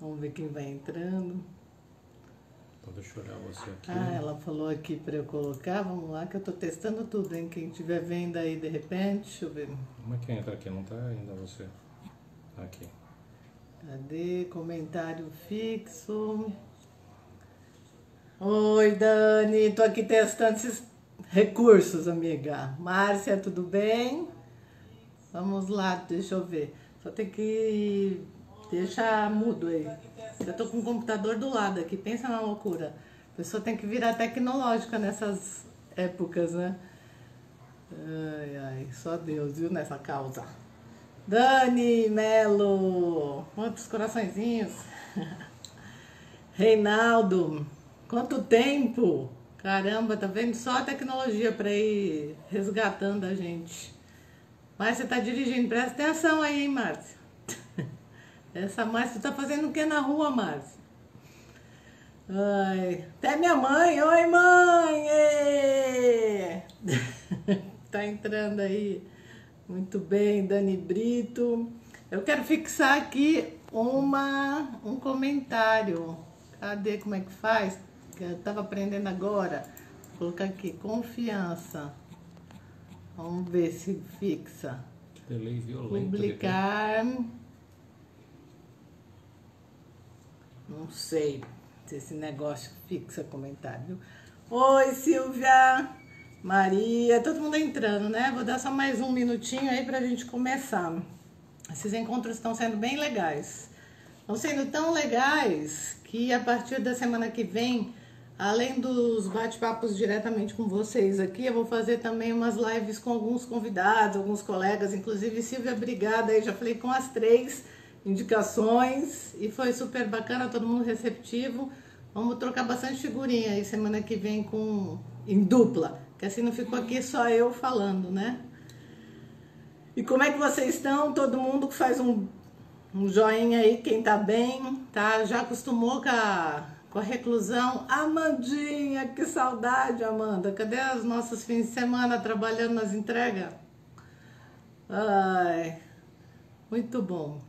Vamos ver quem vai entrando. Deixa eu olhar você aqui. Ah, ela falou aqui para eu colocar. Vamos lá que eu tô testando tudo, hein? Quem estiver vendo aí de repente, deixa eu ver. Como é que entra aqui? Não tá ainda você? Tá aqui. Cadê? Comentário fixo. Oi, Dani. Tô aqui testando esses recursos, amiga. Márcia, tudo bem? Vamos lá, deixa eu ver. Só tem que deixar mudo aí. Eu tô com o computador do lado aqui. Pensa na loucura. A pessoa tem que virar tecnológica nessas épocas, né? Ai, ai. Só Deus, viu, nessa causa. Dani Melo. Quantos coraçõezinhos. Reinaldo. Quanto tempo? Caramba, tá vendo? Só a tecnologia para ir resgatando a gente. Márcia tá dirigindo, presta atenção aí, hein, Márcia? Essa Márcia tá fazendo o que na rua, Márcia? Ai, até minha mãe, oi mãe! Ê! Tá entrando aí. Muito bem, Dani Brito. Eu quero fixar aqui um comentário. Cadê? Como é que faz? Eu tava aprendendo agora. Vou colocar aqui, confiança. Vamos ver se fixa. Delay violento. Publicar. Não sei se esse negócio fixa comentário. Oi, Silvia. Maria. Todo mundo entrando, né? Vou dar só mais um minutinho aí pra gente começar. Esses encontros estão sendo bem legais. Estão sendo tão legais que a partir da semana que vem, além dos bate-papos diretamente com vocês aqui, eu vou fazer também umas lives com alguns convidados, alguns colegas, inclusive Silvia, obrigada aí, já falei com as 3 indicações e foi super bacana, todo mundo receptivo. Vamos trocar bastante figurinha aí semana que vem em dupla, que assim não ficou aqui só eu falando, né? E como é que vocês estão? Todo mundo faz um joinha aí, quem tá bem, tá? Já acostumou com a reclusão? Amandinha, que saudade, Amanda. Cadê os nossos fins de semana trabalhando nas entregas? Ai, muito bom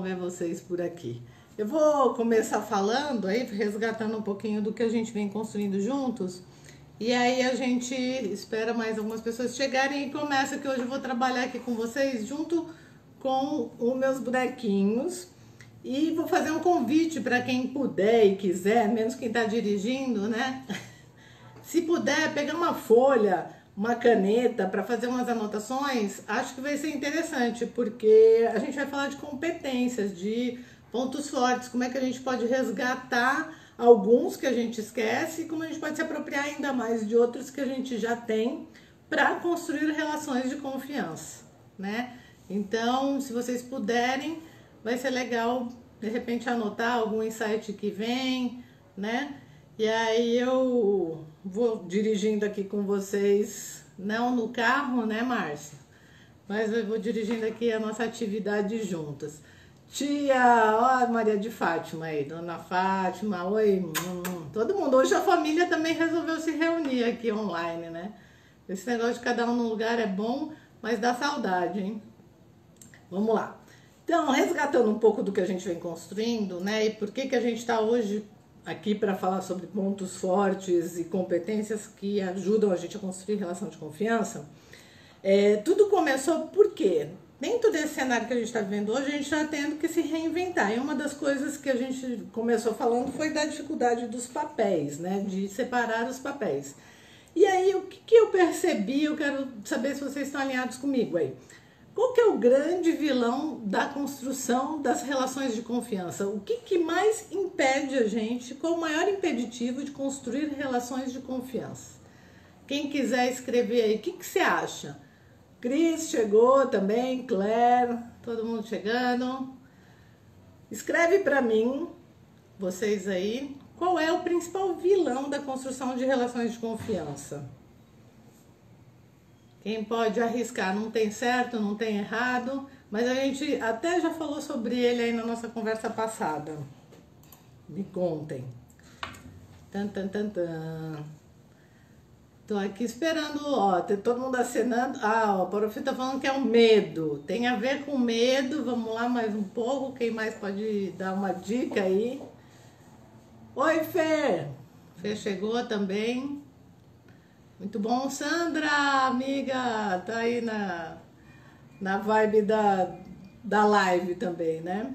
ver vocês por aqui. Eu vou começar falando aí, resgatando um pouquinho do que a gente vem construindo juntos. E aí a gente espera mais algumas pessoas chegarem e começa que hoje eu vou trabalhar aqui com vocês junto com os meus bonequinhos. E vou fazer um convite para quem puder e quiser, menos quem está dirigindo, né? Se puder, pegar uma folha, uma caneta para fazer umas anotações, acho que vai ser interessante, porque a gente vai falar de competências, de pontos fortes, como é que a gente pode resgatar alguns que a gente esquece e como a gente pode se apropriar ainda mais de outros que a gente já tem para construir relações de confiança, né? Então, se vocês puderem, vai ser legal, de repente, anotar algum insight que vem, né? E aí eu vou dirigindo aqui com vocês, não no carro, né, Márcia? Mas eu vou dirigindo aqui a nossa atividade juntas. Tia, ó, Maria de Fátima aí, Dona Fátima, oi, todo mundo. Hoje a família também resolveu se reunir aqui online, né? Esse negócio de cada um no lugar é bom, mas dá saudade, hein? Vamos lá. Então, resgatando um pouco do que a gente vem construindo, né? E por que a gente está hoje aqui para falar sobre pontos fortes e competências que ajudam a gente a construir relação de confiança. Tudo começou porque dentro desse cenário que a gente está vivendo hoje, a gente está tendo que se reinventar. E uma das coisas que a gente começou falando foi da dificuldade dos papéis, né? De separar os papéis. E aí, o que eu percebi, eu quero saber se vocês estão alinhados comigo aí. Qual que é o grande vilão da construção das relações de confiança? O que mais impede a gente, qual o maior impeditivo de construir relações de confiança? Quem quiser escrever aí, o que você acha? Cris chegou também, Claire, todo mundo chegando. Escreve para mim, vocês aí, qual é o principal vilão da construção de relações de confiança? Quem pode arriscar? Não tem certo, não tem errado, mas a gente até já falou sobre ele aí na nossa conversa passada. Me contem. Tan, tan, tan, tan. Tô aqui esperando, ó, tem todo mundo acenando. Ah, ó, o Porofim tá falando que é o medo. Tem a ver com medo. Vamos lá mais um pouco. Quem mais pode dar uma dica aí? Oi, Fê. Fê chegou também. Muito bom, Sandra, amiga. Tá aí na vibe da live também, né?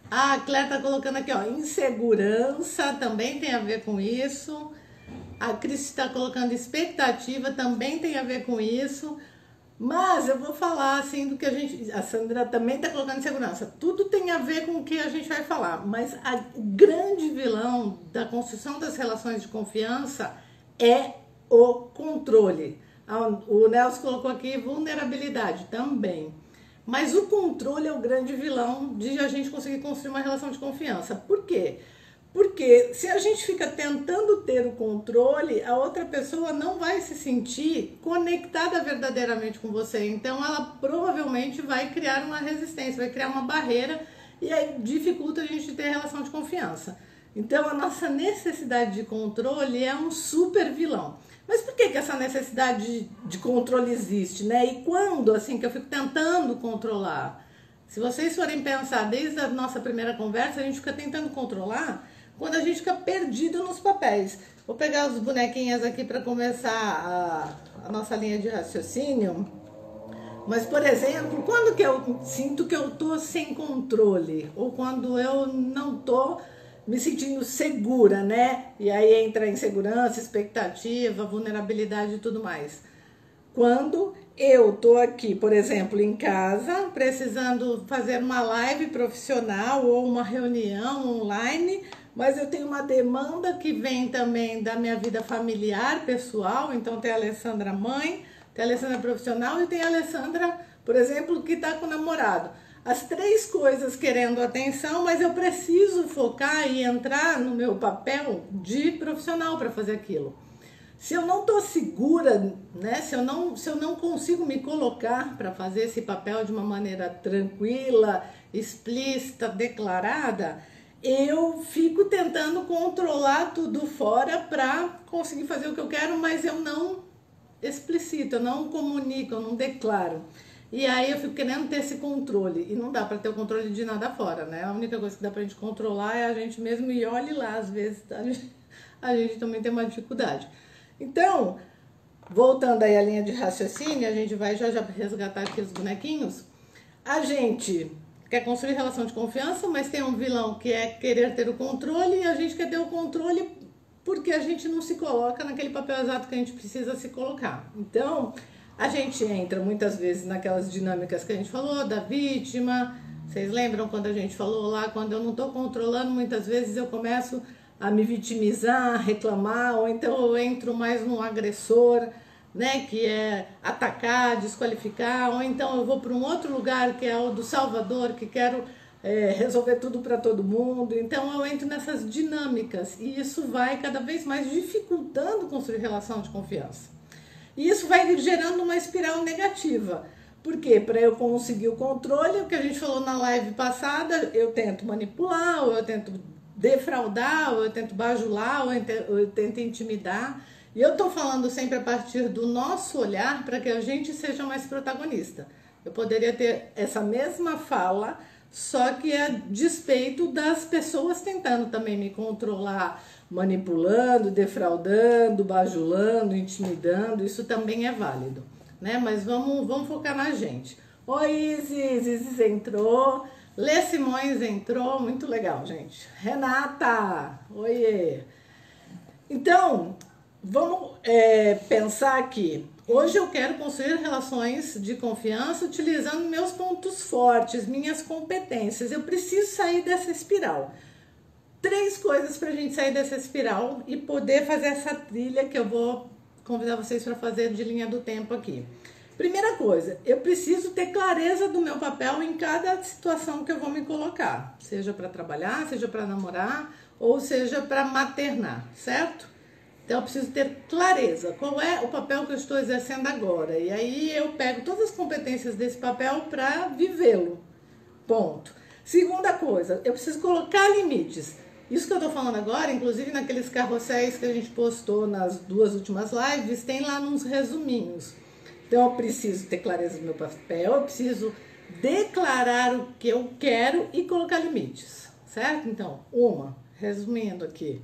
Ah, a Claire tá colocando aqui, ó, insegurança também tem a ver com isso. A Cris está colocando expectativa, também tem a ver com isso. Mas eu vou falar assim do que a Sandra também está colocando insegurança. Tudo tem a ver com o que a gente vai falar. Mas o grande vilão da construção das relações de confiança é o controle. O Nelson colocou aqui vulnerabilidade também. Mas o controle é o grande vilão de a gente conseguir construir uma relação de confiança. Por quê? Porque se a gente fica tentando ter o controle, a outra pessoa não vai se sentir conectada verdadeiramente com você. Então ela provavelmente vai criar uma resistência, vai criar uma barreira e aí dificulta a gente ter relação de confiança. Então a nossa necessidade de controle é um super vilão. Mas por que essa necessidade de controle existe, né? E quando, assim, que eu fico tentando controlar? Se vocês forem pensar desde a nossa primeira conversa, a gente fica tentando controlar quando a gente fica perdido nos papéis. Vou pegar os bonequinhos aqui para começar a nossa linha de raciocínio. Mas, por exemplo, quando que eu sinto que eu tô sem controle? Ou quando eu não tô me sentindo segura, né? E aí entra insegurança, expectativa, vulnerabilidade e tudo mais. Quando eu tô aqui, por exemplo, em casa, precisando fazer uma live profissional ou uma reunião online, mas eu tenho uma demanda que vem também da minha vida familiar, pessoal. Então tem a Alessandra mãe, tem a Alessandra profissional e tem a Alessandra, por exemplo, que está com o namorado. As três coisas querendo atenção, mas eu preciso focar e entrar no meu papel de profissional para fazer aquilo. Se eu não estou segura, né? Se eu não consigo me colocar para fazer esse papel de uma maneira tranquila, explícita, declarada, eu fico tentando controlar tudo fora para conseguir fazer o que eu quero, mas eu não explicito, eu não comunico, eu não declaro. E aí eu fico querendo ter esse controle. E não dá para ter o controle de nada fora, né? A única coisa que dá pra gente controlar é a gente mesmo. E olhe lá, às vezes a gente também tem uma dificuldade. Então, voltando aí à linha de raciocínio, a gente vai já resgatar aqui os bonequinhos. A gente quer construir relação de confiança, mas tem um vilão que é querer ter o controle. E a gente quer ter o controle porque a gente não se coloca naquele papel exato que a gente precisa se colocar. Então, a gente entra muitas vezes naquelas dinâmicas que a gente falou, da vítima. Vocês lembram quando a gente falou lá, quando eu não estou controlando, muitas vezes eu começo a me vitimizar, reclamar, ou então eu entro mais no agressor, né, que é atacar, desqualificar, ou então eu vou para um outro lugar que é o do salvador, que quero resolver tudo para todo mundo. Então eu entro nessas dinâmicas e isso vai cada vez mais dificultando construir relação de confiança. E isso vai gerando uma espiral negativa. Por quê? Para eu conseguir o controle, o que a gente falou na live passada, eu tento manipular, ou eu tento defraudar, ou eu tento bajular, ou eu tento intimidar. E eu estou falando sempre a partir do nosso olhar para que a gente seja mais protagonista. Eu poderia ter essa mesma fala, só que a despeito das pessoas tentando também me controlar, manipulando, defraudando, bajulando, intimidando. Isso também é válido, né? Mas vamos focar na gente. Oi, Isis entrou. Lê Simões entrou. Muito legal, gente. Renata, oiê. Então, vamos pensar aqui. Hoje eu quero construir relações de confiança utilizando meus pontos fortes, minhas competências. Eu preciso sair dessa espiral. 3 coisas para a gente sair dessa espiral e poder fazer essa trilha que eu vou convidar vocês para fazer de linha do tempo aqui. Primeira coisa, eu preciso ter clareza do meu papel em cada situação que eu vou me colocar. Seja para trabalhar, seja para namorar ou seja para maternar, certo? Então eu preciso ter clareza, qual é o papel que eu estou exercendo agora. E aí eu pego todas as competências desse papel para vivê-lo. Ponto. Segunda coisa, eu preciso colocar limites. Isso que eu tô falando agora, inclusive naqueles carrosséis que a gente postou nas 2 últimas lives, tem lá uns resuminhos. Então eu preciso ter clareza do meu papel, eu preciso declarar o que eu quero e colocar limites, certo? Então, resumindo aqui,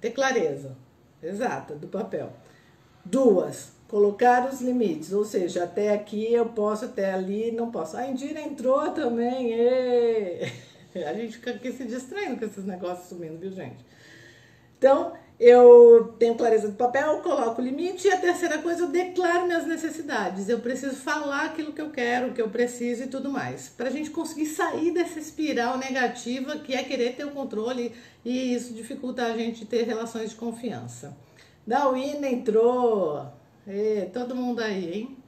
ter clareza exata do papel. 2, colocar os limites, ou seja, até aqui eu posso, até ali não posso. A Indira entrou também, a gente fica aqui se distraindo com esses negócios sumindo, viu, gente? Então, eu tenho clareza do papel, eu coloco o limite, e a terceira coisa, eu declaro minhas necessidades. Eu preciso falar aquilo que eu quero, o que eu preciso e tudo mais. Pra gente conseguir sair dessa espiral negativa que é querer ter o controle, e isso dificulta a gente ter relações de confiança. Dawina entrou, todo mundo aí, hein?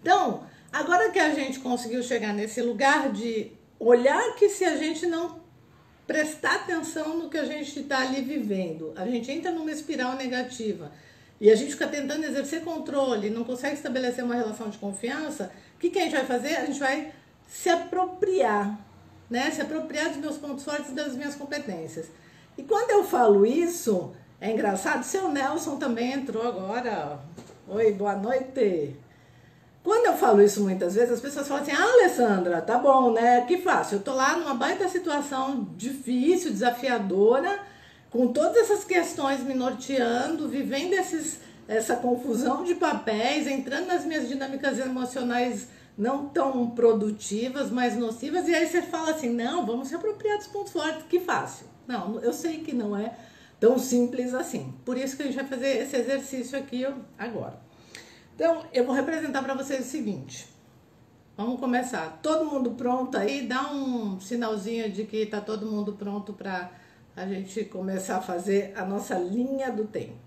Então, agora que a gente conseguiu chegar nesse lugar de olhar que se a gente não prestar atenção no que a gente está ali vivendo, a gente entra numa espiral negativa e a gente fica tentando exercer controle, não consegue estabelecer uma relação de confiança, o que a gente vai fazer? A gente vai se apropriar, né? Se apropriar dos meus pontos fortes e das minhas competências. E quando eu falo isso, é engraçado, seu Nelson também entrou agora. Oi, boa noite. Quando eu falo isso muitas vezes, as pessoas falam assim, Alessandra, tá bom, né? Que fácil. Eu tô lá numa baita situação difícil, desafiadora, com todas essas questões me norteando, vivendo essa confusão de papéis, entrando nas minhas dinâmicas emocionais não tão produtivas, mas nocivas, e aí você fala assim, não, vamos se apropriar dos pontos fortes, que fácil. Não, eu sei que não é tão simples assim. Por isso que a gente vai fazer esse exercício aqui agora. Então, eu vou representar para vocês o seguinte. Vamos começar. Todo mundo pronto aí? Dá um sinalzinho de que tá todo mundo pronto para a gente começar a fazer a nossa linha do tempo.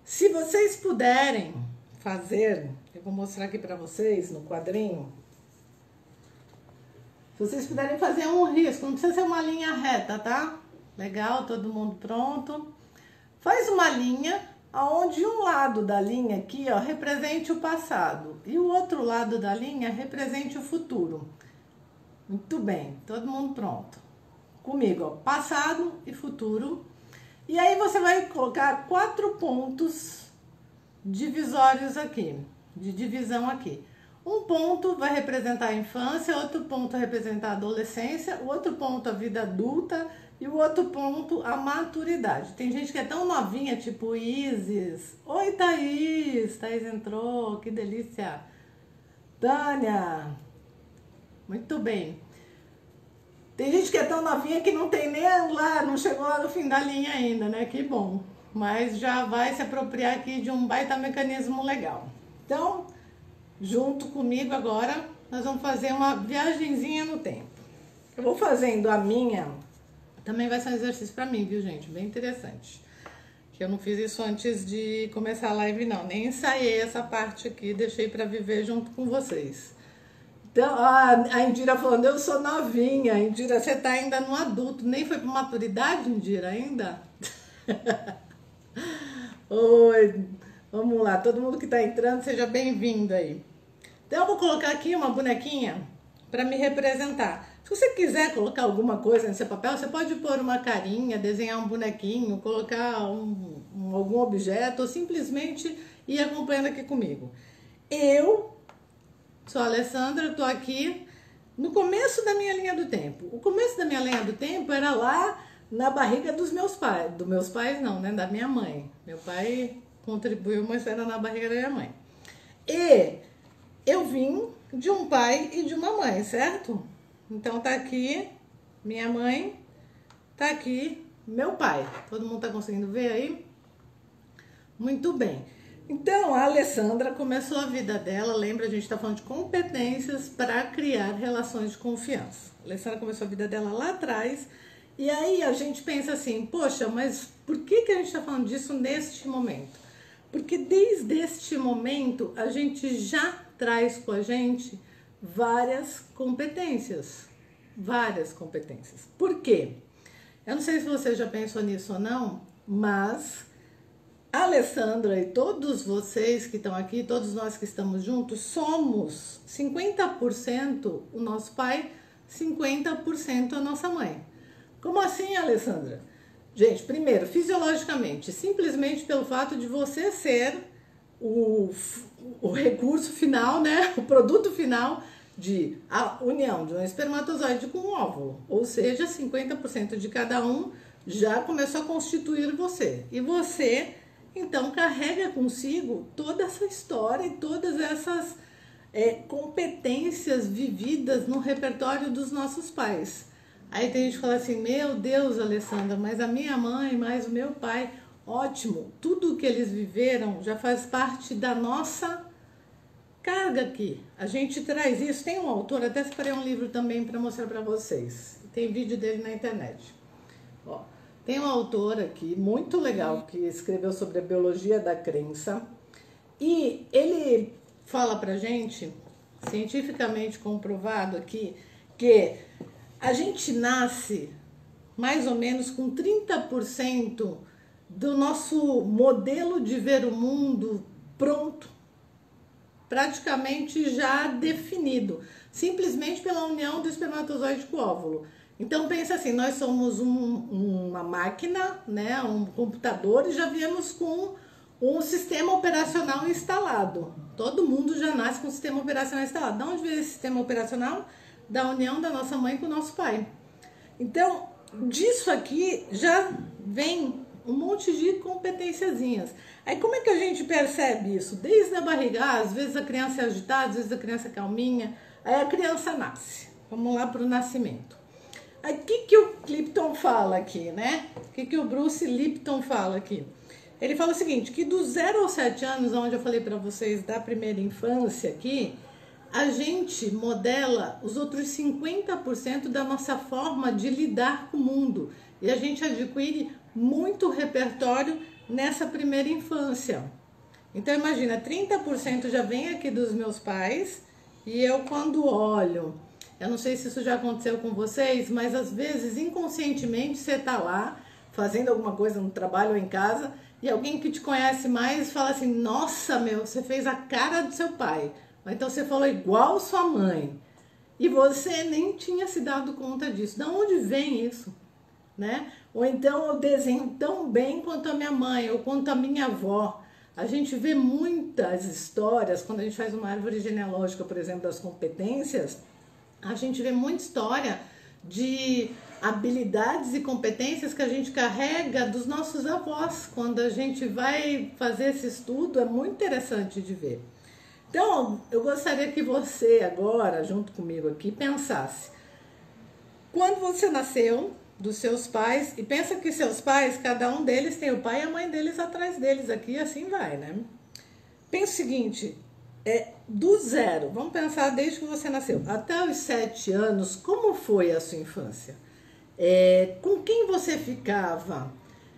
Se vocês puderem fazer, eu vou mostrar aqui para vocês no quadrinho. Se vocês puderem fazer um risco, não precisa ser uma linha reta, tá? Legal, todo mundo pronto. Faz uma linha onde um lado da linha aqui, ó, represente o passado e o outro lado da linha represente o futuro. Muito bem, todo mundo pronto. Comigo, ó, passado e futuro. E aí você vai colocar 4 pontos divisórios aqui, de divisão aqui. Um ponto vai representar a infância, outro ponto vai representar a adolescência, o outro ponto a vida adulta e o outro ponto a maturidade. Tem gente que é tão novinha, tipo Isis. Oi, Thaís. Thaís entrou, que delícia. Tânia. Muito bem. Tem gente que é tão novinha que não tem nem lá, não chegou lá no fim da linha ainda, né? Que bom. Mas já vai se apropriar aqui de um baita mecanismo legal. Então, junto comigo agora, nós vamos fazer uma viagenzinha no tempo. Eu vou fazendo a minha, também vai ser um exercício para mim, viu, gente? Bem interessante. Que eu não fiz isso antes de começar a live, não. Nem ensaiei essa parte aqui, deixei para viver junto com vocês. Então, a Indira falando, eu sou novinha. Indira, você tá ainda no adulto, nem foi para maturidade, Indira, ainda? Oi, vamos lá, todo mundo que tá entrando, seja bem-vindo aí. Então, eu vou colocar aqui uma bonequinha para me representar. Se você quiser colocar alguma coisa no seu papel, você pode pôr uma carinha, desenhar um bonequinho, colocar algum objeto, ou simplesmente ir acompanhando aqui comigo. Eu sou a Alessandra, estou aqui no começo da minha linha do tempo. O começo da minha linha do tempo era lá na barriga dos meus pais. Dos meus pais não, né? Da minha mãe. Meu pai contribuiu, mas era na barriga da minha mãe. E eu vim de um pai e de uma mãe, certo? Então tá aqui minha mãe, tá aqui meu pai. Todo mundo tá conseguindo ver aí? Muito bem. Então a Alessandra começou a vida dela, lembra, a gente tá falando de competências para criar relações de confiança. A Alessandra começou a vida dela lá atrás, e aí a gente pensa assim, poxa, mas por que a gente tá falando disso neste momento? Porque desde este momento a gente já traz com a gente várias competências. Várias competências. Por quê? Eu não sei se você já pensou nisso ou não, mas a Alessandra e todos vocês que estão aqui, todos nós que estamos juntos, somos 50% o nosso pai, 50% a nossa mãe. Como assim, Alessandra? Gente, primeiro, fisiologicamente, simplesmente pelo fato de você ser o recurso final, né? O produto final de a união de um espermatozoide com um óvulo. Ou seja, 50% de cada um já começou a constituir você. E você, então, carrega consigo toda essa história e todas essas competências vividas no repertório dos nossos pais. Aí tem gente que fala assim, meu Deus, Alessandra, mas a minha mãe, mais o meu pai, ótimo, tudo que eles viveram já faz parte da nossa carga aqui. A gente traz isso, tem um autor, até separei um livro também para mostrar para vocês, tem vídeo dele na internet. Ó, tem um autor aqui, muito legal, que escreveu sobre a biologia da crença, e ele fala pra gente, cientificamente comprovado aqui, que a gente nasce mais ou menos com 30% do nosso modelo de ver o mundo pronto, praticamente já definido, simplesmente pela união do espermatozoide com o óvulo. Então pensa assim, nós somos uma máquina, né, um computador, e já viemos com um sistema operacional instalado. Todo mundo já nasce com o sistema operacional instalado. De onde veio esse sistema operacional? Da união da nossa mãe com o nosso pai. Então, disso aqui já vem um monte de competenciazinhas. Aí como é que a gente percebe isso? Desde a barriga, às vezes a criança é agitada, às vezes a criança é calminha, aí a criança nasce. Vamos lá para o nascimento. Aí o que o Lipton fala aqui, né? O que o Bruce Lipton fala aqui? Ele fala o seguinte, que dos 0 aos 7 anos, onde eu falei para vocês da primeira infância aqui, a gente modela os outros 50% da nossa forma de lidar com o mundo. E a gente adquire muito repertório nessa primeira infância. Então imagina, 30% já vem aqui dos meus pais, e eu quando olho, eu não sei se isso já aconteceu com vocês, mas às vezes inconscientemente você tá lá, fazendo alguma coisa no trabalho ou em casa, e alguém que te conhece mais fala assim, nossa, meu, você fez a cara do seu pai. Ou então você falou igual sua mãe. E você nem tinha se dado conta disso. De onde vem isso? Né? Ou então eu desenho tão bem quanto a minha mãe, ou quanto a minha avó. A gente vê muitas histórias, quando a gente faz uma árvore genealógica, por exemplo, das competências, a gente vê muita história de habilidades e competências que a gente carrega dos nossos avós. Quando a gente vai fazer esse estudo, é muito interessante de ver. Então, eu gostaria que você agora, junto comigo aqui, pensasse. Quando você nasceu, dos seus pais, e pensa que seus pais, cada um deles tem o pai e a mãe deles atrás deles aqui, assim vai, né? Pensa o seguinte, do 0, vamos pensar desde que você nasceu, até os 7 anos, como foi a sua infância? Com quem você ficava?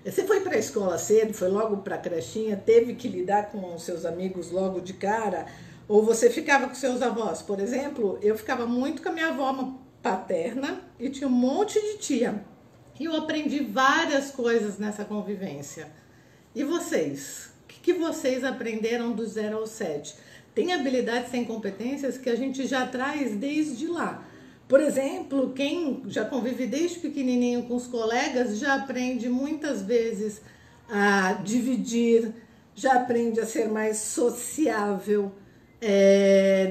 Você foi para a escola cedo, foi logo para a crechinha, teve que lidar com seus amigos logo de cara? Ou você ficava com seus avós? Por exemplo, eu ficava muito com a minha avó paterna e tinha um monte de tia. E eu aprendi várias coisas nessa convivência. E vocês? O que vocês aprenderam do 0 ao 7? Tem habilidades, tem competências que a gente já traz desde lá. Por exemplo, quem já convive desde pequenininho com os colegas já aprende muitas vezes a dividir, já aprende a ser mais sociável,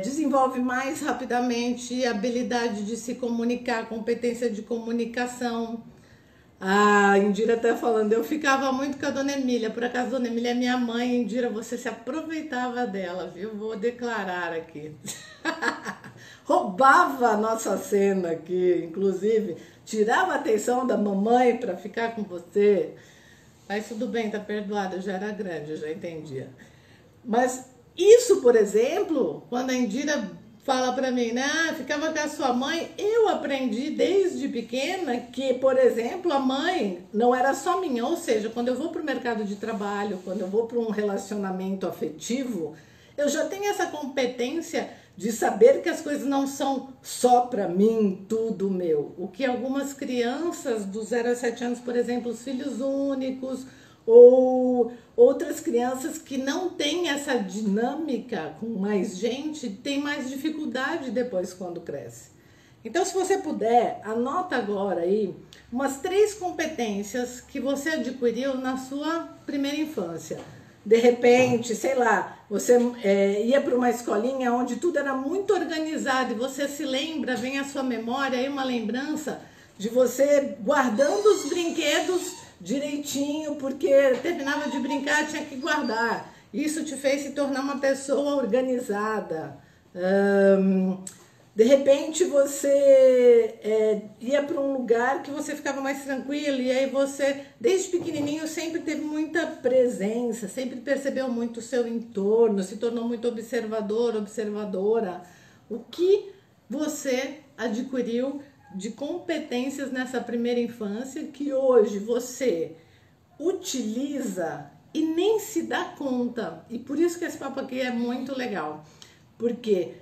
desenvolve mais rapidamente a habilidade de se comunicar, competência de comunicação. A Indira tá falando, eu ficava muito com a Dona Emília, por acaso a Dona Emília é minha mãe, Indira, você se aproveitava dela, viu? Vou declarar aqui. Roubava a nossa cena aqui, inclusive, tirava a atenção da mamãe para ficar com você. Mas tudo bem, tá perdoada, eu já era grande, eu já entendia. Mas isso, por exemplo, quando a Indira fala para mim, né, ficava com a sua mãe, eu aprendi desde pequena que, por exemplo, a mãe não era só minha, ou seja, quando eu vou para o mercado de trabalho, quando eu vou para um relacionamento afetivo, eu já tenho essa competência de saber que as coisas não são só para mim, tudo meu. O que algumas crianças dos 0 a 7 anos, por exemplo, os filhos únicos, ou outras crianças que não têm essa dinâmica com mais gente, têm mais dificuldade depois quando cresce. Então, se você puder, anota agora aí umas 3 competências que você adquiriu na sua primeira infância. De repente, sei lá, você ia para uma escolinha onde tudo era muito organizado e você se lembra, vem à sua memória aí uma lembrança de você guardando os brinquedos direitinho, porque terminava de brincar, tinha que guardar. Isso te fez se tornar uma pessoa organizada. De repente você ia para um lugar que você ficava mais tranquilo e aí você, desde pequenininho, sempre teve muita presença, sempre percebeu muito o seu entorno, se tornou muito observador, observadora. O que você adquiriu de competências nessa primeira infância que hoje você utiliza e nem se dá conta? E por isso que esse papo aqui é muito legal, porque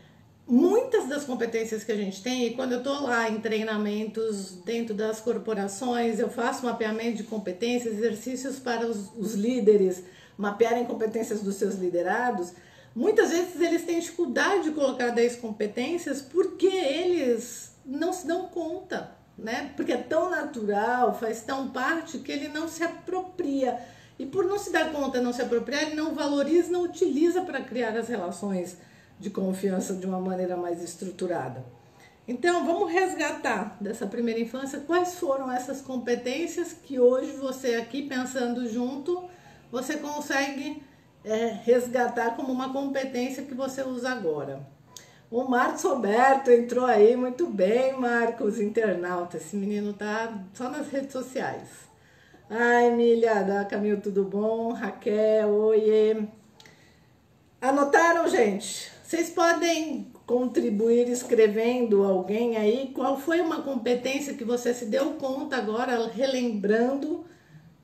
muitas das competências que a gente tem, e quando eu tô lá em treinamentos dentro das corporações, eu faço mapeamento de competências, exercícios para os líderes mapearem competências dos seus liderados, muitas vezes eles têm dificuldade de colocar 10 competências porque eles não se dão conta, né? Porque é tão natural, faz tão parte que ele não se apropria. E por não se dar conta, não se apropriar, ele não valoriza, não utiliza para criar as relações de confiança de uma maneira mais estruturada. Então, vamos resgatar dessa primeira infância quais foram essas competências que hoje você aqui, pensando junto, você consegue resgatar como uma competência que você usa agora. O Marcos Roberto entrou aí, muito bem, Marcos, internauta. Esse menino tá só nas redes sociais. Ai, Emília, da Camilo, tudo bom? Raquel, oiê. Anotaram, gente? Vocês podem contribuir escrevendo alguém aí qual foi uma competência que você se deu conta agora, relembrando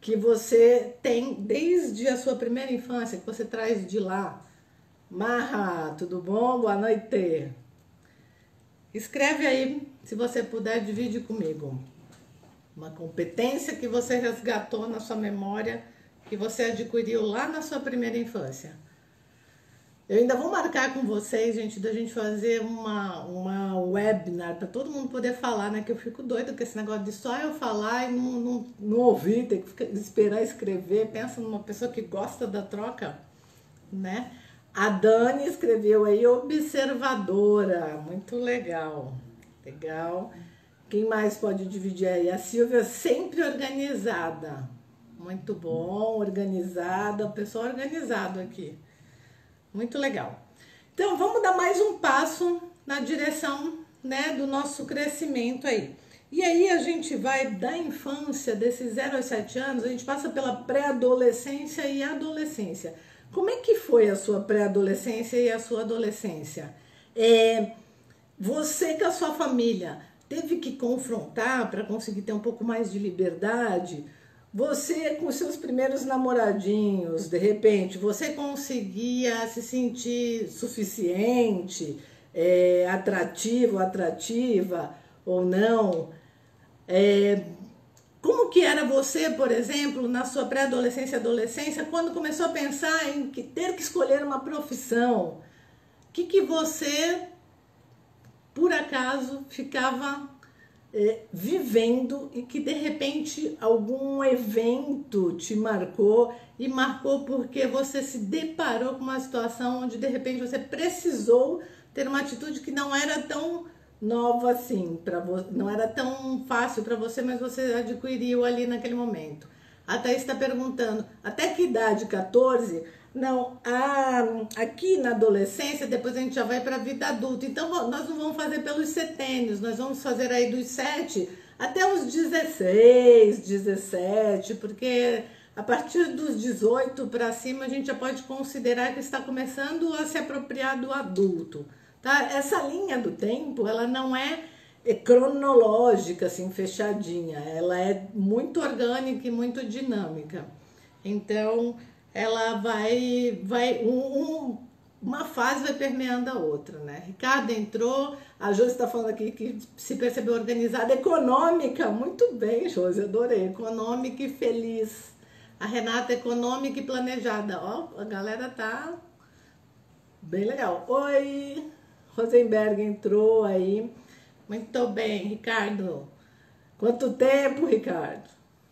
que você tem desde a sua primeira infância, que você traz de lá. Marra, tudo bom? Boa noite. Escreve aí, se você puder, divide comigo. Uma competência que você resgatou na sua memória, que você adquiriu lá na sua primeira infância. Eu ainda vou marcar com vocês, gente, da gente fazer uma webinar para todo mundo poder falar, né? Que eu fico doida com esse negócio de só eu falar e não ouvir, ter que esperar escrever. Pensa numa pessoa que gosta da troca, né? A Dani escreveu aí, observadora. Muito legal. Legal. Quem mais pode dividir aí? A Silvia, sempre organizada. Muito bom, organizada. Pessoal organizado aqui. Muito legal. Então, vamos dar mais um passo na direção, né, do nosso crescimento aí. E aí a gente vai da infância, desses 0 aos 7 anos, a gente passa pela pré-adolescência e adolescência. Como é que foi a sua pré-adolescência e a sua adolescência? Você com a sua família teve que confrontar para conseguir ter um pouco mais de liberdade? Você com seus primeiros namoradinhos, de repente, você conseguia se sentir suficiente, atrativo, atrativa ou não? Como que era você, por exemplo, na sua pré-adolescência e adolescência, quando começou a pensar em ter que escolher uma profissão? O que você, por acaso, ficava vivendo e que de repente algum evento te marcou e marcou porque você se deparou com uma situação onde de repente você precisou ter uma atitude que não era tão nova assim, não era tão fácil para você, mas você adquiriu ali naquele momento. A Thaís está perguntando, até que idade? 14? Não, aqui na adolescência, depois a gente já vai para a vida adulta. Então, nós não vamos fazer pelos setênios, nós vamos fazer aí dos 7 até os 16, 17, porque a partir dos 18 para cima a gente já pode considerar que está começando a se apropriar do adulto. Tá? Essa linha do tempo, ela não é cronológica, assim, fechadinha. Ela é muito orgânica e muito dinâmica. Então, ela uma fase vai permeando a outra, né? Ricardo entrou, a Josi está falando aqui que se percebeu organizada, econômica, muito bem, Josi, adorei, econômica e feliz. A Renata, econômica e planejada, ó, a galera tá bem legal. Oi, Rosenberg entrou aí. Muito bem, Ricardo. Quanto tempo, Ricardo?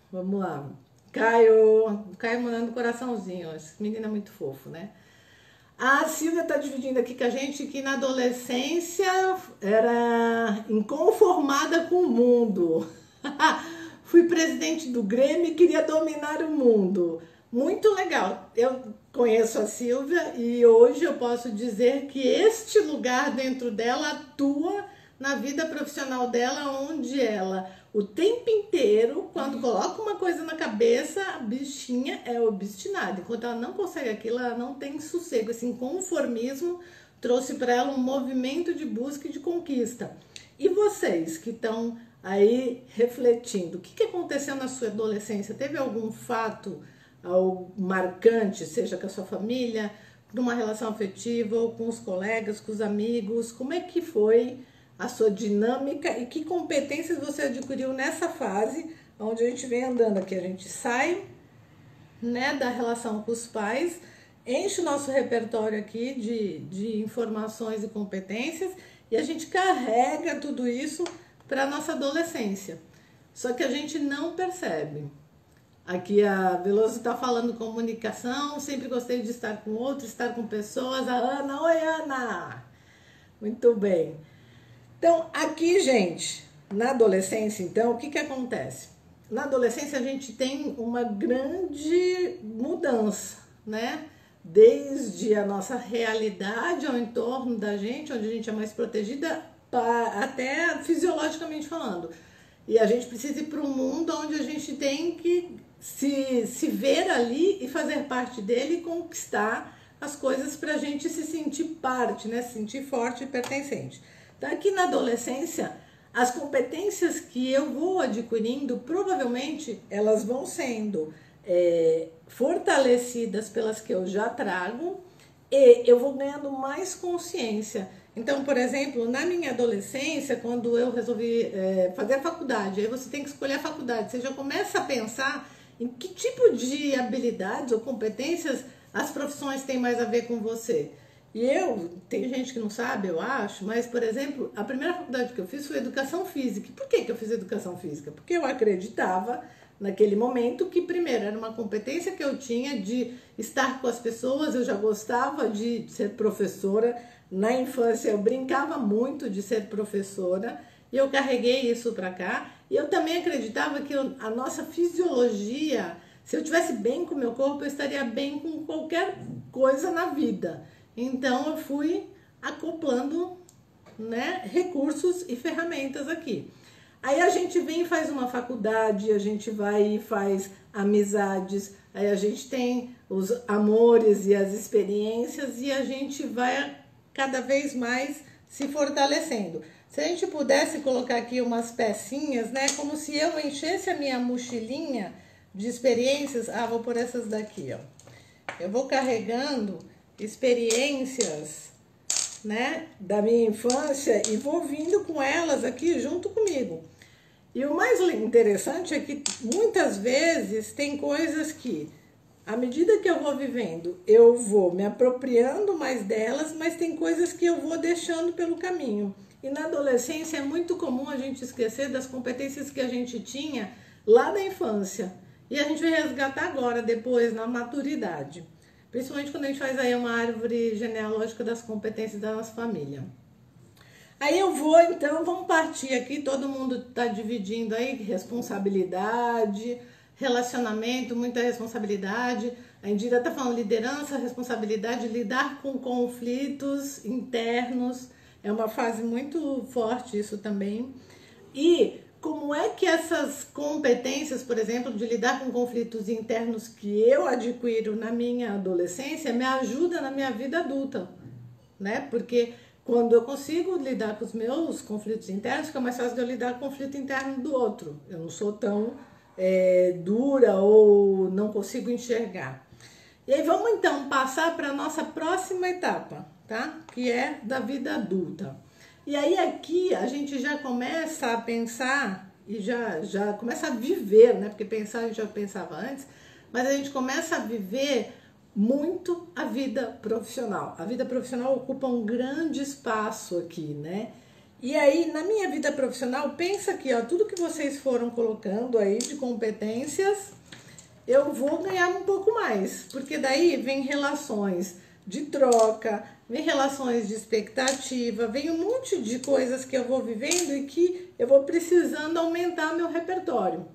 Vamos lá. Caio mandando coraçãozinho. Esse menino é muito fofo, né? A Silvia tá dividindo aqui com a gente que na adolescência era inconformada com o mundo. Fui presidente do Grêmio e queria dominar o mundo. Muito legal. Eu conheço a Silvia e hoje eu posso dizer que este lugar dentro dela atua na vida profissional dela, onde ela, o tempo inteiro, quando coloca uma coisa na cabeça, a bichinha é obstinada. Enquanto ela não consegue aquilo, ela não tem sossego. Esse inconformismo trouxe para ela um movimento de busca e de conquista. E vocês que estão aí refletindo, o que aconteceu na sua adolescência? Teve algum fato marcante, seja com a sua família, numa relação afetiva, ou com os colegas, com os amigos? Como é que foi a sua dinâmica e que competências você adquiriu nessa fase onde a gente vem andando aqui? A gente sai, né, da relação com os pais, enche o nosso repertório aqui de informações e competências e a gente carrega tudo isso para a nossa adolescência. Só que a gente não percebe. Aqui a Veloso está falando comunicação, sempre gostei de estar com outros, estar com pessoas. A Ana, oi Ana! Muito bem. Então, aqui, gente, na adolescência, então, o que acontece? Na adolescência a gente tem uma grande mudança, né? Desde a nossa realidade ao entorno da gente, onde a gente é mais protegida, até fisiologicamente falando. E a gente precisa ir para um mundo onde a gente tem que se ver ali e fazer parte dele e conquistar as coisas para a gente se sentir parte, né? Se sentir forte e pertencente. Então, aqui na adolescência, as competências que eu vou adquirindo, provavelmente elas vão sendo fortalecidas pelas que eu já trago e eu vou ganhando mais consciência. Então, por exemplo, na minha adolescência, quando eu resolvi fazer a faculdade, aí você tem que escolher a faculdade, você já começa a pensar em que tipo de habilidades ou competências as profissões têm mais a ver com você. E tem gente que não sabe, eu acho, mas, por exemplo, a primeira faculdade que eu fiz foi Educação Física. E por que eu fiz Educação Física? Porque eu acreditava, naquele momento, que, primeiro, era uma competência que eu tinha de estar com as pessoas, eu já gostava de ser professora. Na infância, eu brincava muito de ser professora, e eu carreguei isso para cá. E eu também acreditava que a nossa fisiologia, se eu estivesse bem com o meu corpo, eu estaria bem com qualquer coisa na vida. Então, eu fui acoplando, né, recursos e ferramentas aqui. Aí a gente vem e faz uma faculdade, a gente vai e faz amizades, aí a gente tem os amores e as experiências e a gente vai cada vez mais se fortalecendo. Se a gente pudesse colocar aqui umas pecinhas, né, como se eu enchesse a minha mochilinha de experiências. Vou por essas daqui, ó. Eu vou carregando experiências, né, da minha infância e vou vindo com elas aqui junto comigo. E o mais interessante é que muitas vezes tem coisas que, à medida que eu vou vivendo, eu vou me apropriando mais delas, mas tem coisas que eu vou deixando pelo caminho. E na adolescência é muito comum a gente esquecer das competências que a gente tinha lá da infância. E a gente vai resgatar agora, depois, na maturidade. Principalmente quando a gente faz aí uma árvore genealógica das competências da nossa família. Aí eu vou, então, vamos partir aqui, todo mundo está dividindo aí responsabilidade, relacionamento, muita responsabilidade. A Indira está falando liderança, responsabilidade, lidar com conflitos internos. É uma fase muito forte isso também. E como é que essas competências, por exemplo, de lidar com conflitos internos que eu adquiro na minha adolescência, me ajudam na minha vida adulta, né? Porque quando eu consigo lidar com os meus conflitos internos, fica mais fácil de eu lidar com o conflito interno do outro. Eu não sou tão dura ou não consigo enxergar. E aí vamos então passar para a nossa próxima etapa, tá? Que é da vida adulta. E aí aqui a gente já começa a pensar e já começa a viver, né? Porque pensar a gente já pensava antes, mas a gente começa a viver muito a vida profissional. A vida profissional ocupa um grande espaço aqui, né? E aí, na minha vida profissional, pensa aqui, ó, tudo que vocês foram colocando aí de competências, eu vou ganhar um pouco mais, porque daí vem relações de troca, vem relações de expectativa, vem um monte de coisas que eu vou vivendo e que eu vou precisando aumentar meu repertório.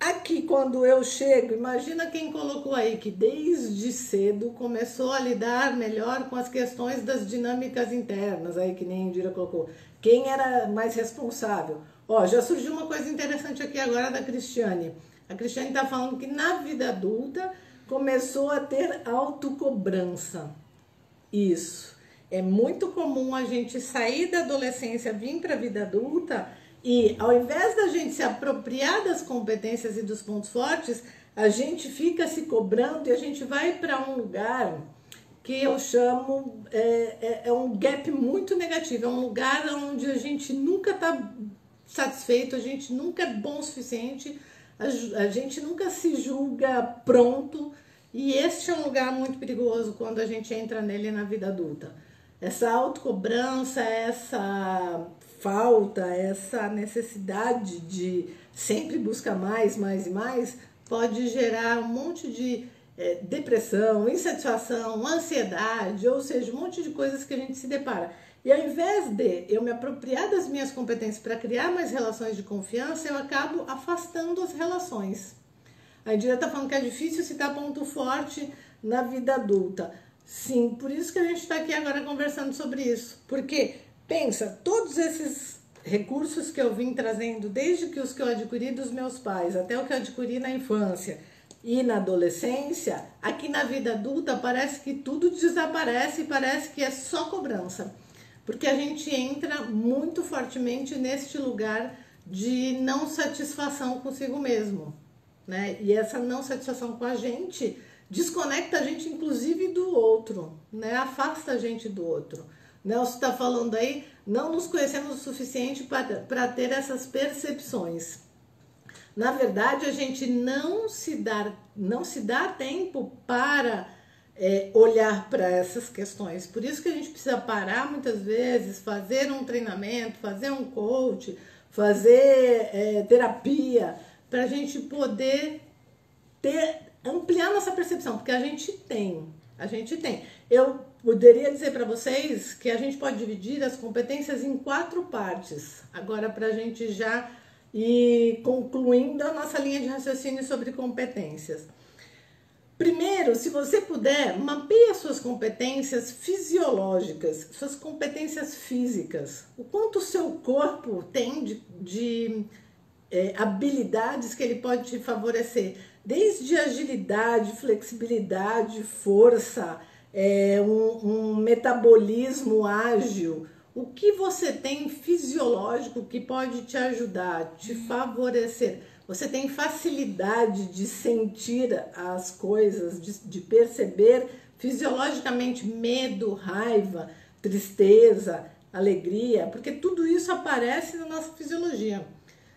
Aqui, quando eu chego, imagina quem colocou aí que desde cedo começou a lidar melhor com as questões das dinâmicas internas, aí que nem a Indira colocou. Quem era mais responsável? Ó, já surgiu uma coisa interessante aqui agora da Cristiane. A Cristiane está falando que na vida adulta começou a ter autocobrança. Isso. É muito comum a gente sair da adolescência, vir para a vida adulta e ao invés da gente se apropriar das competências e dos pontos fortes, a gente fica se cobrando e a gente vai para um lugar que eu chamo, é um gap muito negativo, é um lugar onde a gente nunca está satisfeito, a gente nunca é bom o suficiente, a gente nunca se julga pronto, e este é um lugar muito perigoso quando a gente entra nele na vida adulta. Essa autocobrança, essa falta, essa necessidade de sempre buscar mais, mais e mais, pode gerar um monte de depressão, insatisfação, ansiedade, ou seja, um monte de coisas que a gente se depara. E ao invés de eu me apropriar das minhas competências para criar mais relações de confiança, eu acabo afastando as relações. A Indira está falando que é difícil citar ponto forte na vida adulta. Sim, por isso que a gente está aqui agora conversando sobre isso. Porque, pensa, todos esses recursos que eu vim trazendo, desde que os que eu adquiri dos meus pais, até o que eu adquiri na infância e na adolescência, aqui na vida adulta parece que tudo desaparece e parece que é só cobrança. Porque a gente entra muito fortemente neste lugar de não satisfação consigo mesmo, né? E essa não satisfação com a gente desconecta a gente, inclusive, do outro, né? Afasta a gente do outro. Nelson está falando aí, não nos conhecemos o suficiente para ter essas percepções. Na verdade, a gente não se dá tempo para olhar para essas questões. Por isso que a gente precisa parar muitas vezes, fazer um treinamento, fazer um coach, fazer terapia, para a gente poder ampliar nossa percepção, porque a gente tem. Eu poderia dizer para vocês que a gente pode dividir as competências em 4 partes, agora para a gente já ir concluindo a nossa linha de raciocínio sobre competências. Primeiro, se você puder, mapeie as suas competências fisiológicas, suas competências físicas. O quanto o seu corpo tem de habilidades que ele pode te favorecer. Desde agilidade, flexibilidade, força, um metabolismo ágil. O que você tem fisiológico que pode te ajudar, te favorecer? Você tem facilidade de sentir as coisas, de perceber fisiologicamente medo, raiva, tristeza, alegria, porque tudo isso aparece na nossa fisiologia.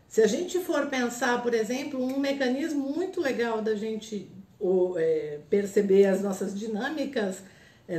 Se a gente for pensar, por exemplo, um mecanismo muito legal da gente perceber as nossas dinâmicas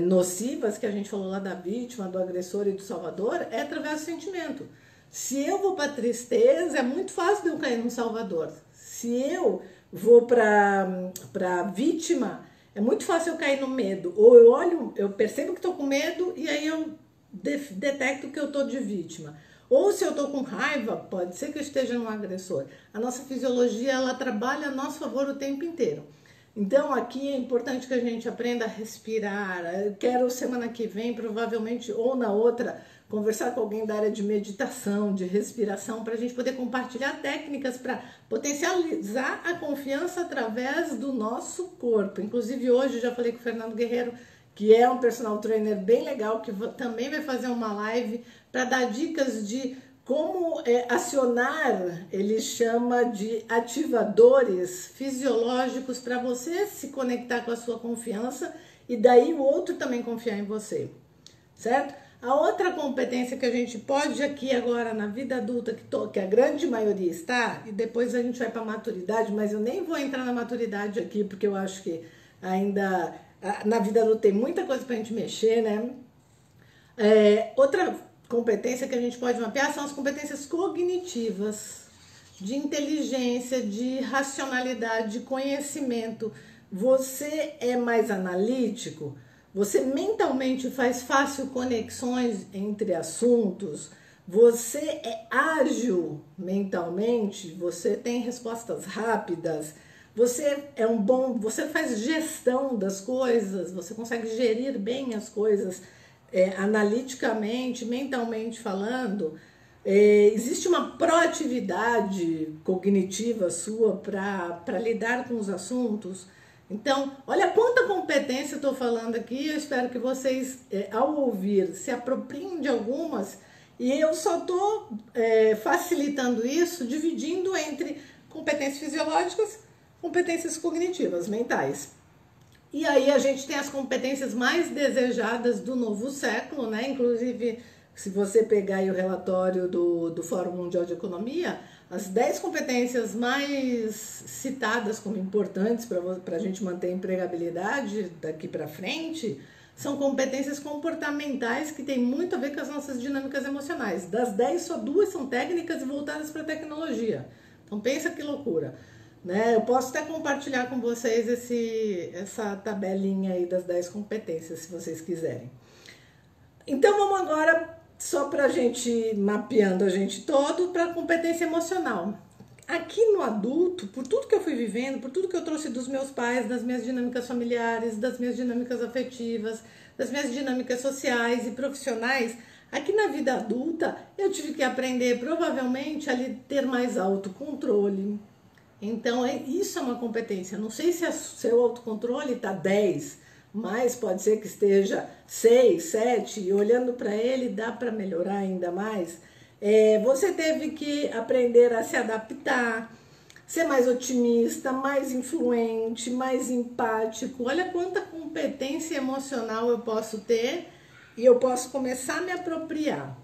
nocivas, que a gente falou lá da vítima, do agressor e do salvador, é através do sentimento. Se eu vou para tristeza, é muito fácil de eu cair no salvador. Se eu vou para vítima, é muito fácil eu cair no medo. Ou eu olho, eu percebo que estou com medo e aí eu detecto que eu estou de vítima. Ou se eu estou com raiva, pode ser que eu esteja num agressor. A nossa fisiologia, ela trabalha a nosso favor o tempo inteiro. Então, aqui é importante que a gente aprenda a respirar. Eu quero, semana que vem, provavelmente, ou na outra, conversar com alguém da área de meditação, de respiração, para a gente poder compartilhar técnicas para potencializar a confiança através do nosso corpo. Inclusive, hoje, eu já falei com o Fernando Guerreiro, que é um personal trainer bem legal, que também vai fazer uma live para dar dicas de como acionar, ele chama de ativadores fisiológicos para você se conectar com a sua confiança e daí o outro também confiar em você, certo? A outra competência que a gente pode aqui agora na vida adulta, que a grande maioria está, e depois a gente vai para a maturidade, mas eu nem vou entrar na maturidade aqui, porque eu acho que ainda na vida adulta tem muita coisa para a gente mexer, né? Outra competência que a gente pode mapear são as competências cognitivas, de inteligência, de racionalidade, de conhecimento. Você é mais analítico? Você mentalmente faz fácil conexões entre assuntos? Você é ágil mentalmente? Você tem respostas rápidas? Você você faz gestão das coisas? Você consegue gerir bem as coisas analiticamente, mentalmente falando? Existe uma proatividade cognitiva sua para lidar com os assuntos? Então, olha quanta competência eu estou falando aqui. Eu espero que vocês, ao ouvir, se apropriem de algumas. E eu só estou facilitando isso, dividindo entre competências fisiológicas, competências cognitivas, mentais. E aí a gente tem as competências mais desejadas do novo século, né? Inclusive, se você pegar aí o relatório do Fórum Mundial de Economia, as 10 competências mais citadas como importantes para a gente manter a empregabilidade daqui para frente são competências comportamentais que tem muito a ver com as nossas dinâmicas emocionais. Das 10, só 2 são técnicas e voltadas para a tecnologia. Então pensa que loucura, né? Eu posso até compartilhar com vocês essa tabelinha aí das 10 competências, se vocês quiserem. Então vamos agora, só para a gente mapeando a gente todo, para a competência emocional. Aqui no adulto, por tudo que eu fui vivendo, por tudo que eu trouxe dos meus pais, das minhas dinâmicas familiares, das minhas dinâmicas afetivas, das minhas dinâmicas sociais e profissionais, aqui na vida adulta eu tive que aprender provavelmente a ter mais autocontrole. Então isso é uma competência. Não sei se o seu autocontrole está 10, mas pode ser que esteja 6, 7, e olhando para ele dá para melhorar ainda mais. Você teve que aprender a se adaptar, ser mais otimista, mais influente, mais empático. Olha quanta competência emocional eu posso ter e eu posso começar a me apropriar.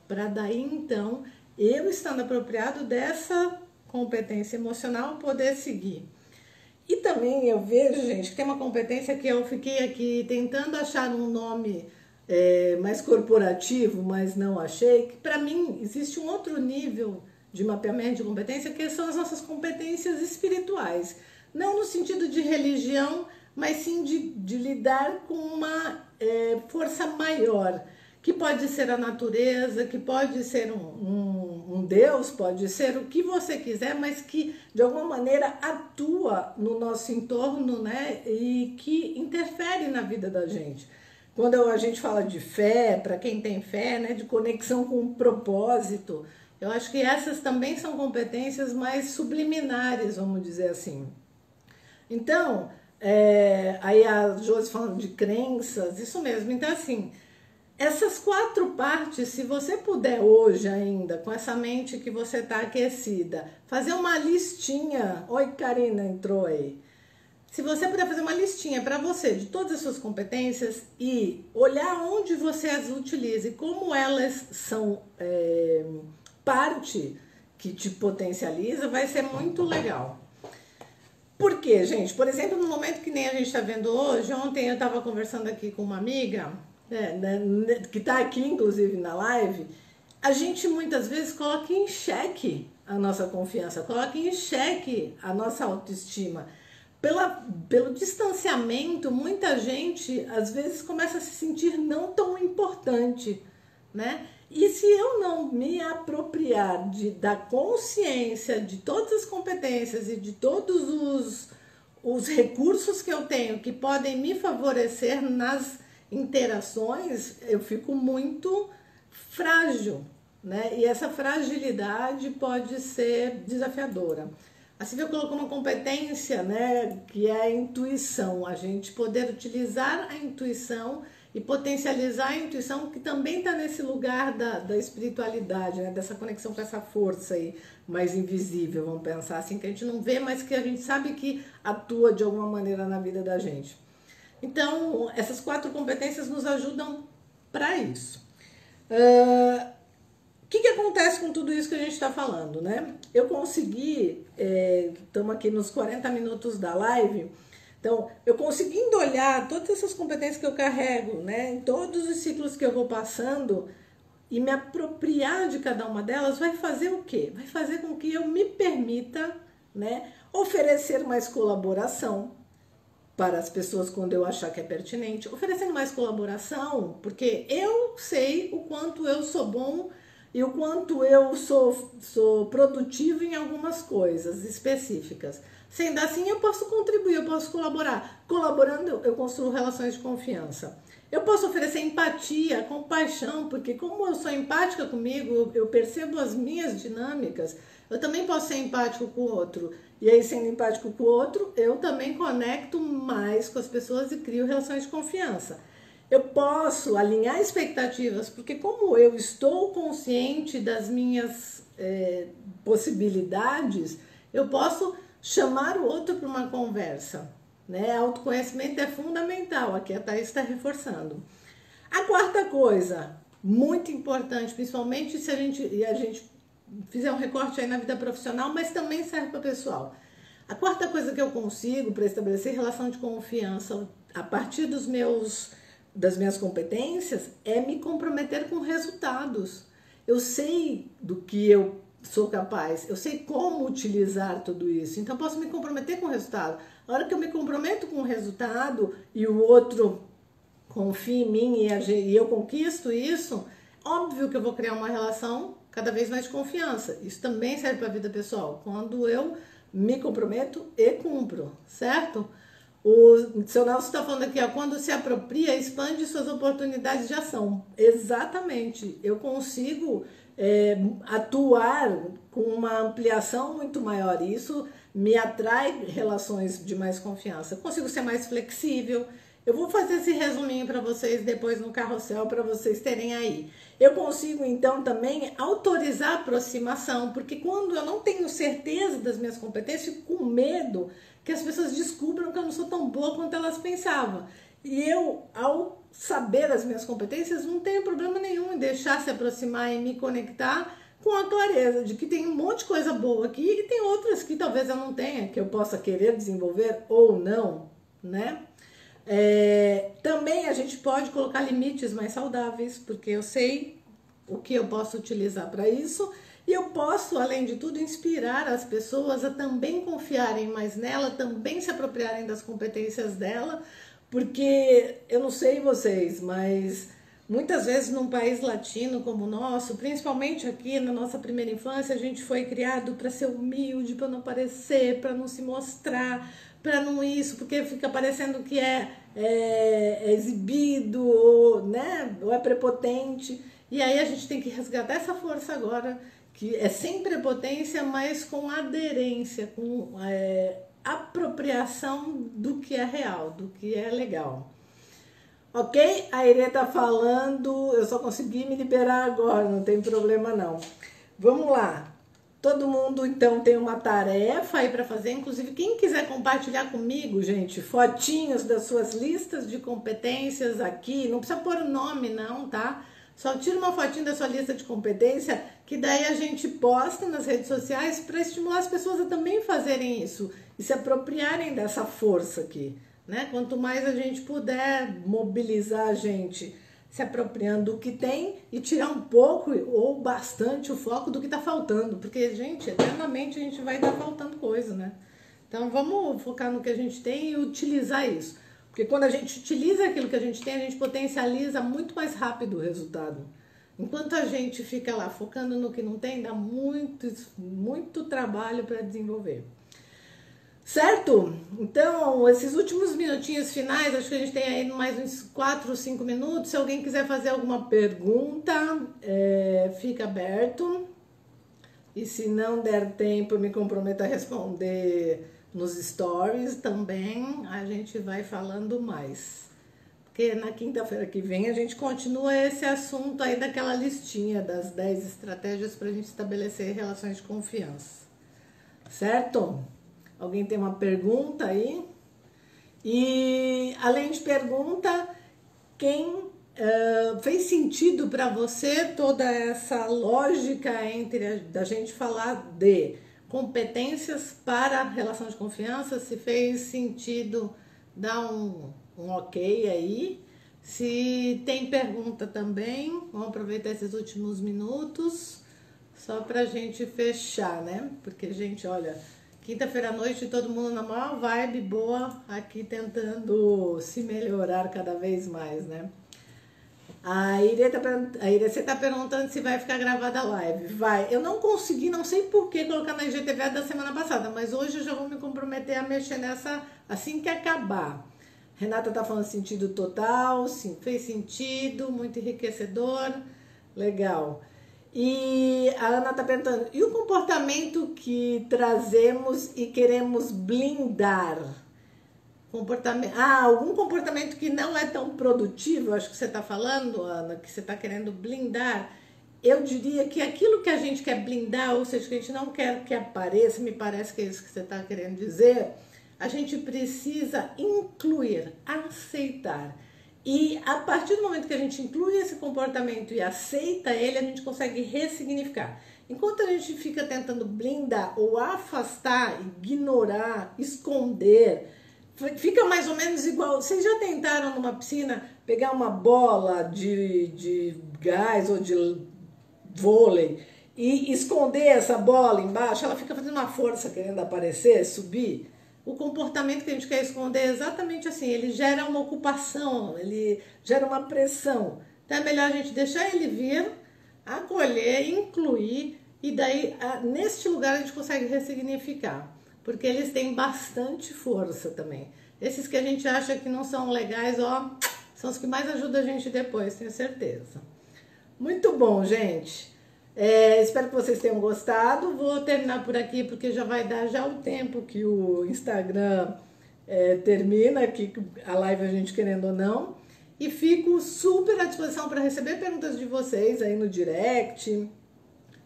Para daí então, eu estando apropriado dessa competência emocional, poder seguir. E também eu vejo, gente, que tem uma competência que eu fiquei aqui tentando achar um nome mais corporativo, mas não achei, que para mim existe um outro nível de mapeamento de competência, que são as nossas competências espirituais. Não no sentido de religião, mas sim de lidar com uma força maior, que pode ser a natureza, que pode ser um Deus, pode ser o que você quiser, mas que de alguma maneira atua no nosso entorno, né? E que interfere na vida da gente. Quando a gente fala de fé, para quem tem fé, né? De conexão com o propósito, eu acho que essas também são competências mais subliminares, vamos dizer assim. Então, aí a Josi falando de crenças, isso mesmo. Então, assim, essas 4 partes, se você puder hoje ainda, com essa mente que você está aquecida, fazer uma listinha. Oi, Karina entrou aí. Se você puder fazer uma listinha para você de todas as suas competências e olhar onde você as utiliza e como elas são parte que te potencializa, vai ser muito legal. Por quê, gente? Por exemplo, no momento que nem a gente está vendo hoje, ontem eu estava conversando aqui com uma amiga, que está aqui inclusive na live, a gente muitas vezes coloca em xeque a nossa confiança, coloca em xeque a nossa autoestima. Pelo distanciamento, muita gente às vezes começa a se sentir não tão importante, né? E se eu não me apropriar da consciência de todas as competências e de todos os recursos que eu tenho que podem me favorecer nas interações, eu fico muito frágil, né? E essa fragilidade pode ser desafiadora. A Silvia colocou uma competência, né, que é a intuição, a gente poder utilizar a intuição e potencializar a intuição, que também está nesse lugar da espiritualidade, né, dessa conexão com essa força aí mais invisível, vamos pensar assim, que a gente não vê, mas que a gente sabe que atua de alguma maneira na vida da gente. Então, essas 4 competências nos ajudam para isso. O que acontece com tudo isso que a gente está falando, né? Eu consegui, estamos aqui nos 40 minutos da live, então eu conseguindo olhar todas essas competências que eu carrego, né? Em todos os ciclos que eu vou passando, e me apropriar de cada uma delas vai fazer o quê? Vai fazer com que eu me permita, né, oferecer mais colaboração para as pessoas quando eu achar que é pertinente, oferecendo mais colaboração, porque eu sei o quanto eu sou bom e o quanto eu sou produtivo em algumas coisas específicas. Sendo assim, eu posso contribuir, eu posso colaborar. Colaborando, eu construo relações de confiança. Eu posso oferecer empatia, compaixão, porque como eu sou empática comigo, eu percebo as minhas dinâmicas, eu também posso ser empático com o outro. E aí, sendo empático com o outro, eu também conecto mais com as pessoas e crio relações de confiança. Eu posso alinhar expectativas, porque como eu estou consciente das minhas possibilidades, eu posso chamar o outro para uma conversa. Né? Autoconhecimento é fundamental, aqui a Thaís está reforçando. A quarta coisa, muito importante, principalmente se a gente fizer um recorte aí na vida profissional, mas também serve para o pessoal. A quarta coisa que eu consigo para estabelecer relação de confiança a partir das minhas competências é me comprometer com resultados. Eu sei do que eu sou capaz, eu sei como utilizar tudo isso, então eu posso me comprometer com o resultado. A hora que eu me comprometo com o resultado e o outro confia em mim e eu conquisto isso, óbvio que eu vou criar uma relação cada vez mais de confiança. Isso também serve para a vida pessoal, quando eu me comprometo e cumpro, certo? O seu Nelson está falando aqui, ó, quando se apropria, expande suas oportunidades de ação. Exatamente, eu consigo atuar com uma ampliação muito maior. Isso me atrai relações de mais confiança. Eu consigo ser mais flexível. Eu vou fazer esse resuminho para vocês depois no carrossel, para vocês terem aí. Eu consigo, então, também autorizar a aproximação, porque quando eu não tenho certeza das minhas competências, fico com medo que as pessoas descubram que eu não sou tão boa quanto elas pensavam. E eu, ao saber as minhas competências, não tenho problema nenhum em deixar se aproximar e me conectar com a clareza de que tem um monte de coisa boa aqui e tem outras que talvez eu não tenha, que eu possa querer desenvolver ou não, né? Também a gente pode colocar limites mais saudáveis, porque eu sei o que eu posso utilizar para isso e eu posso, além de tudo, inspirar as pessoas a também confiarem mais nela, também se apropriarem das competências dela, porque eu não sei vocês, mas muitas vezes num país latino como o nosso, principalmente aqui na nossa primeira infância, a gente foi criado para ser humilde, para não aparecer, para não se mostrar, para não isso, porque fica parecendo que é exibido, ou, né, ou é prepotente. E aí a gente tem que resgatar essa força agora, que é sem prepotência, mas com aderência, com apropriação do que é real, do que é legal. Ok? A Irê tá falando, eu só consegui me liberar agora, não tem problema não. Vamos lá. Todo mundo, então, tem uma tarefa aí para fazer. Inclusive, quem quiser compartilhar comigo, gente, fotinhos das suas listas de competências aqui. Não precisa pôr o nome, não, tá? Só tira uma fotinha da sua lista de competência, que daí a gente posta nas redes sociais para estimular as pessoas a também fazerem isso e se apropriarem dessa força aqui, né? Quanto mais a gente puder mobilizar a gente se apropriando do que tem e tirar um pouco ou bastante o foco do que está faltando, porque, gente, eternamente a gente vai estar faltando coisa, né? Então vamos focar no que a gente tem e utilizar isso, porque quando a gente utiliza aquilo que a gente tem, a gente potencializa muito mais rápido o resultado. Enquanto a gente fica lá focando no que não tem, dá muito trabalho para desenvolver. Certo? Então, esses últimos minutinhos finais, acho que a gente tem aí mais uns 4 ou 5 minutos. Se alguém quiser fazer alguma pergunta, fica aberto. E se não der tempo, eu me comprometo a responder nos stories também. A gente vai falando mais. Porque na quinta-feira que vem a gente continua esse assunto aí daquela listinha das 10 estratégias para a gente estabelecer relações de confiança. Certo? Alguém tem uma pergunta aí? E, além de pergunta, fez sentido para você toda essa lógica entre da gente falar de competências para relação de confiança? Se fez sentido dar um ok aí? Se tem pergunta também, vamos aproveitar esses últimos minutos, só pra gente fechar, né? Porque, gente, olha, quinta-feira à noite, todo mundo na maior vibe boa, aqui tentando se melhorar cada vez mais, né? A Irecê tá perguntando se vai ficar gravada a live. Vai. Eu não consegui, não sei por que, colocar na IGTV da semana passada, mas hoje eu já vou me comprometer a mexer nessa assim que acabar. Renata tá falando sentido total, sim, fez sentido, muito enriquecedor, legal. E a Ana tá perguntando, e o comportamento que trazemos e queremos blindar? Algum comportamento que não é tão produtivo, acho que você está falando, Ana, que você está querendo blindar. Eu diria que aquilo que a gente quer blindar, ou seja, que a gente não quer que apareça, me parece que é isso que você está querendo dizer, a gente precisa incluir, aceitar. E a partir do momento que a gente inclui esse comportamento e aceita ele, a gente consegue ressignificar. Enquanto a gente fica tentando blindar ou afastar, ignorar, esconder, fica mais ou menos igual. Vocês já tentaram numa piscina pegar uma bola de gás ou de vôlei e esconder essa bola embaixo? Ela fica fazendo uma força querendo aparecer, subir. O comportamento que a gente quer esconder é exatamente assim. Ele gera uma ocupação, ele gera uma pressão. Então é melhor a gente deixar ele vir, acolher, incluir, e daí neste lugar a gente consegue ressignificar. Porque eles têm bastante força também. Esses que a gente acha que não são legais, ó, são os que mais ajudam a gente depois, tenho certeza. Muito bom, gente. Espero que vocês tenham gostado. Vou terminar por aqui, porque já vai dar já o tempo que o Instagram termina, aqui a live a gente querendo ou não. E fico super à disposição para receber perguntas de vocês aí no direct.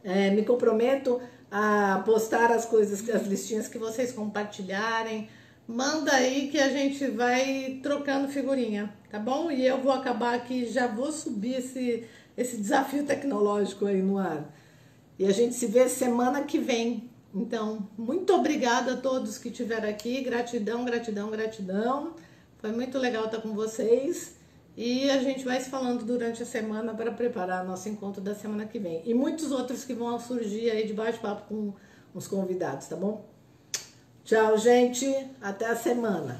Me comprometo a postar as coisas, as listinhas que vocês compartilharem. Manda aí que a gente vai trocando figurinha, tá bom? E eu vou acabar aqui, já vou subir esse desafio tecnológico aí no ar. E a gente se vê semana que vem. Então, muito obrigada a todos que estiveram aqui. Gratidão, gratidão, gratidão. Foi muito legal estar com vocês. E a gente vai se falando durante a semana para preparar nosso encontro da semana que vem. E muitos outros que vão surgir aí de bate-papo com os convidados, tá bom? Tchau, gente. Até a semana.